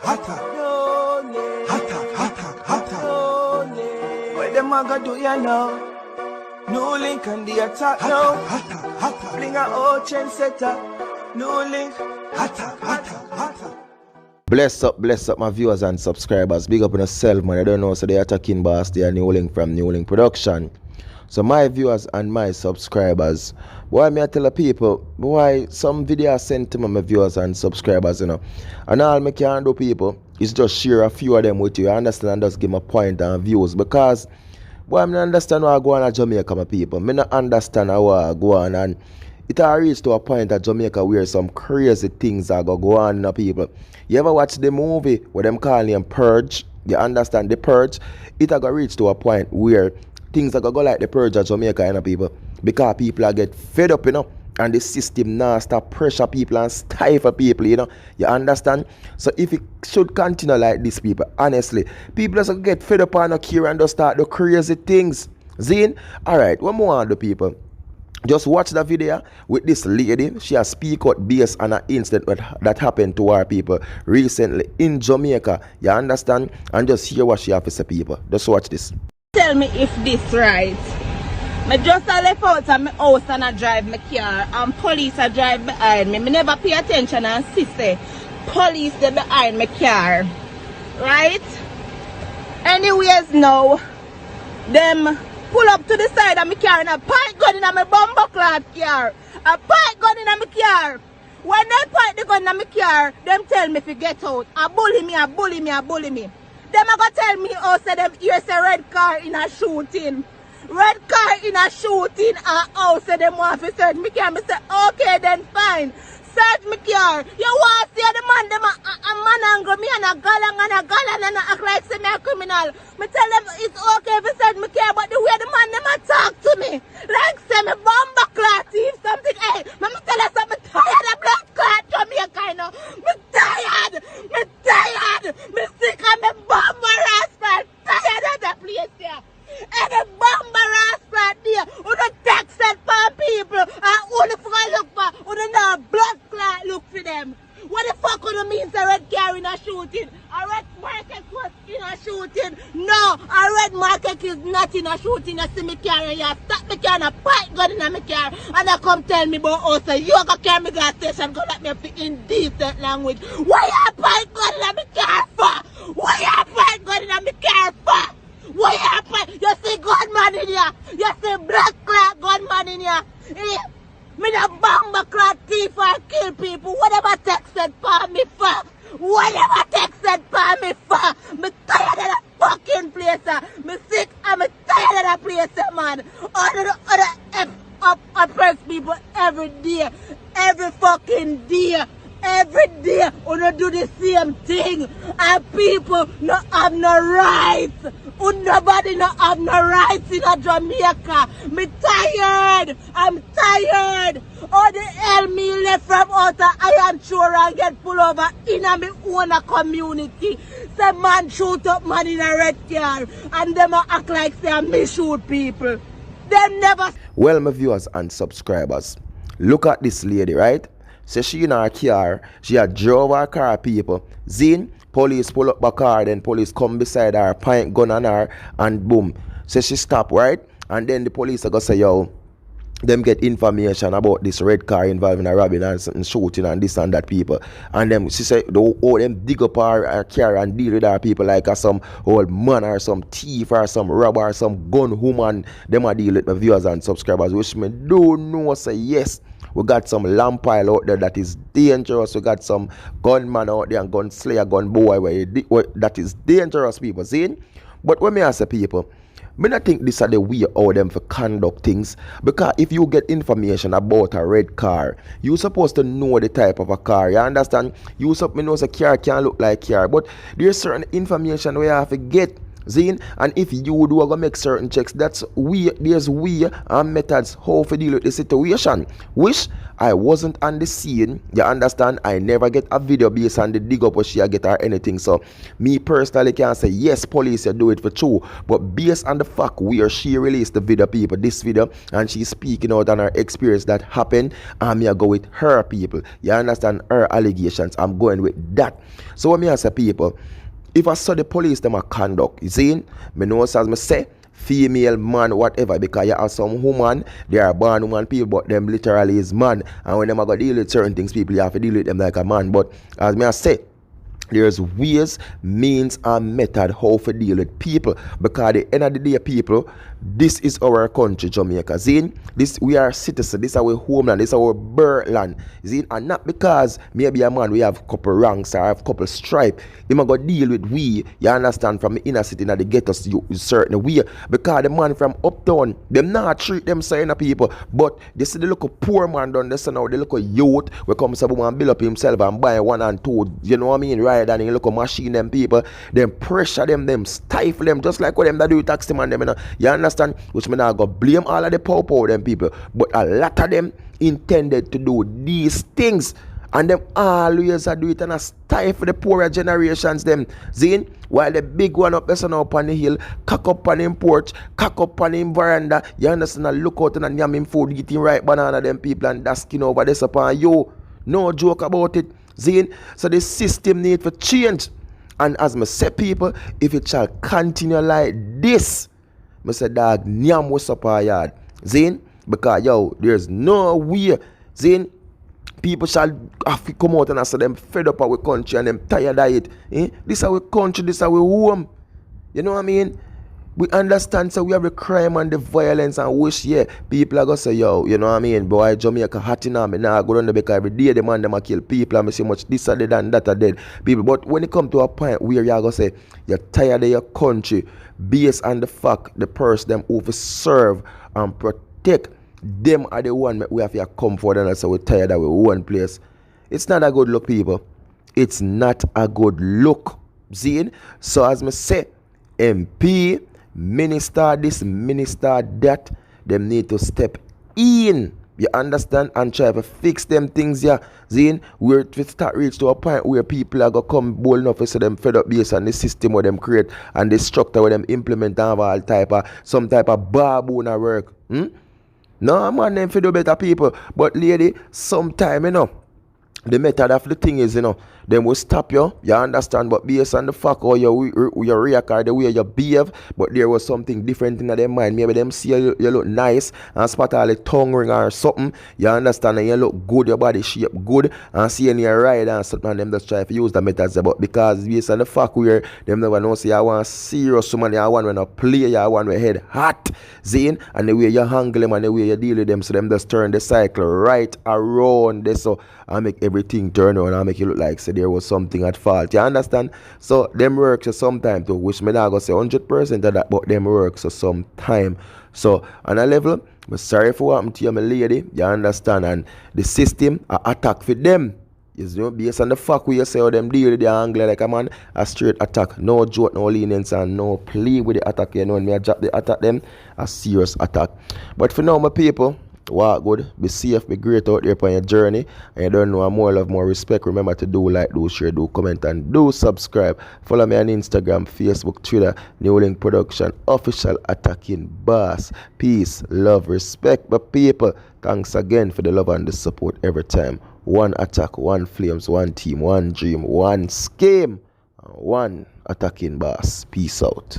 hotter, hotter, hotter. What them a go do ya now? New link on the attack now. Hotter. Bring a old chain setter. New link. Hotter. Bless up my viewers and subscribers. Big up on yourself, man. I don't know, so they attacking boss. They are New Link from New Link Production. So my viewers and my subscribers, boy, me I tell the people, boy, some videos sent to my viewers and subscribers, you know. And all me can do, people, is just share a few of them with you. I understand, and just give my point and views. Because, boy, I don't understand how I go on at Jamaica, my people. I don't understand how I go on, and it has reached to a point at Jamaica where some crazy things are going to go on, you people. You ever watch the movie where them call him Purge? You understand the Purge? It has reached to a point where things are going to go like the Purge at Jamaica, you know, people. Because people are get fed up, you know. And the system now start pressure people and stifle people, you know. You understand? So if it should continue like this, people, honestly, people just get fed up and not care and just start the crazy things. Zine? Alright, one more on the people. Just watch the video with this lady. She has speak out based on an incident that happened to our people recently in Jamaica. You understand? And just hear what she has to say, people. Just watch this. Tell me if this right. I just left out of my house and I drive my car and police are drive behind me. I never pay attention and see say police they behind my car. Right? Anyways now, them pull up to the side of my car and a point gun in my bumper clad car. A point gun in my car. When they point the gun in my car, them tell me to get out. A bully me. Them a go tell me, oh, say them here's a red car in a shooting. Red car in a shooting and oh, say them want to search me car. Me say, okay then fine. Search me car. You want to see the man, them a man angle me and a galang and a act like say me a criminal. Me tell them it's okay if you search me car, but the way the man them a talk to me, like say me bomba clot thief something. Hey, me tell you something, me tired of blood clot Jamaica, you know. Me tired. Me sick of me bomba rascal. Tired of that place here. And the bomba rascal there, who the taxed for people, and who the fuck look for, who the now blood clot look for them. What the fuck would it mean a red car in a shooting? A red market was in a shooting? No, a red market is not in a shooting. I see me car and you stop me car and a pipe gun in my car and I come tell me about us. So you go carry me gas station, go let me speak in decent language. Why you pipe gun in my car for? Why you pipe gun in my car for? Why you pipe? You see gunman in here? You see black clock gunman in here? Me the bomber clock thief or kill people. Whatever texted for me for. Whatever texted for me for. Me tired of that fucking place. Me sick and me tired of that place, man. All the other oppressed people every day. Every fucking day. Every day, we do the same thing. And people not have no rights. Nobody not have no rights in a Jamaica. Me tired. I'm tired. All the hell me left from outer iron shore and get pulled over in a me own community. Some man shoot up man in a red car. And them act like say me shoot people. Them never. Well, my viewers and subscribers, look at this lady, right? So she in her car, she had drove her car, people. Zine, police pull up her car, then police come beside her, point gun on her, and boom. So she stop, right? And then the police are going to say, yo, them get information about this red car involving a robbing and shooting and this and that, people. And then she said, oh, them dig up her car and deal with her people like some old man or some thief or some robber or some gun woman. Them are deal with my viewers and subscribers, which me don't know, say yes. We got some lamp pile out there that is dangerous. We got some gunman out there and gun slayer, gun boy that is dangerous, people. See? But when me ask the people, I don't think this are the way how them for conduct things. Because if you get information about a red car, you supposed to know the type of a car. You understand? You supposed to know a car can look like car. But there's certain information where you have to get. Zine, and if you do go make certain checks, there's way and methods how to deal with the situation. Which I wasn't on the scene, you understand? I never get a video based on the dig up or she get or anything. So me personally can say yes, police you do it for true, but based on the fact where she released the video, people, this video, and she's speaking out on her experience that happened, and me I go with her people. You understand? Her allegations. I'm going with that. So what me I say, people, if I saw the police them a conduct, you see, me know as me say, female, man, whatever, because you have some woman, they are born woman people, but them literally is man. And when them go deal with certain things, people, you have to deal with them like a man. But as me I say, there's ways, means, and method how to deal with people. Because at the end of the day, people, this is our country, Jamaica. Zine, this we are citizens, this is our homeland, this is our birthland. Zine, and not because maybe a man we have couple ranks or have couple stripe. You might go deal with we, you understand, from the inner city and the ghettos you certain way. Because the man from uptown, them not treat them certain people. But they see the local poor man done this now, the local youth will come some and build up himself and buy one and two, you know what I mean, right? And you look at machine them people, them pressure them stifle them, just like what them that do with taxi man them, you know. You understand? Which me not go blame all of the poor them people, but a lot of them intended to do these things, and them always do it and a stifle the poorer generations them. Zine, while the big one up there up on the hill, cock up on him porch, cock up on him veranda, you understand? And look out and yam him food, eating right banana them people and dasking over this upon you. No joke about it. Zine, so the system need to change. And as me say, people, if it shall continue like this, me say, dog, nyam what's up our yard. Zine, because yo, there's no way. Zine, people shall have to come out and say them fed up our country and them tired of it. This is our country, this is our home. You know what I mean? We understand, so we have the crime and the violence and wish, yeah, people are going to say, yo, you know what I mean? Boy, Jamaica hot in me now, I go down the because every day the man them a kill people and me see much this are dead and that are dead. People, but when it come to a point where you're going to say, you're tired of your country, based on the fact the person them who serve and protect, them are the one we have to come for and so we're tired of our one place. It's not a good look, people. It's not a good look. See? So as me say, MP, minister this, minister that, them need to step in, you understand, and try to fix them things here. Zine, where it start reach to a point where people are going to come bold enough to see them fed up based on the system where them create and the structure where them implement and have all type of, some type of baboon work. No, man, them for do better people. But lady, sometime, you know, the method of the thing is, you know, them will stop you, you understand, but based on the fact how you react or the way you behave, but there was something different in their mind. Maybe them see you look nice and spot all the tongue ring or something, you understand, and you look good, your body shape good, and see any ride and something, and them just try to use the methods, but because based on the fact where them never know, say, I want serious somebody, I want when I play, I want when head hot, Zine, and the way you handle them and the way you deal with them, so them just turn the cycle right around this, so I make everything turn around and make it look like, say, there was something at fault. You understand? So them works so sometime too, which me not gonna say 100% of that, but them works so sometime. So on a level, I'm sorry for what happened to you, my lady. You understand? And the system attack for them. Is, you know, based on the fact where you say how them deal with the angle like a man, a straight attack. No joke, no lenience, and no play with the attack. You know, when me drop the attack them, a serious attack. But for now, my people, walk good, be safe, be great out there on your journey, and you don't know, more love, more respect. Remember to do like, do share, do comment, and do subscribe. Follow me on Instagram, Facebook, Twitter, New Link Production, official Attacking Boss. Peace, love, respect. But people, thanks again for the love and the support every time. One attack, one flames, one team, one dream, one scheme, one Attacking Boss. Peace out.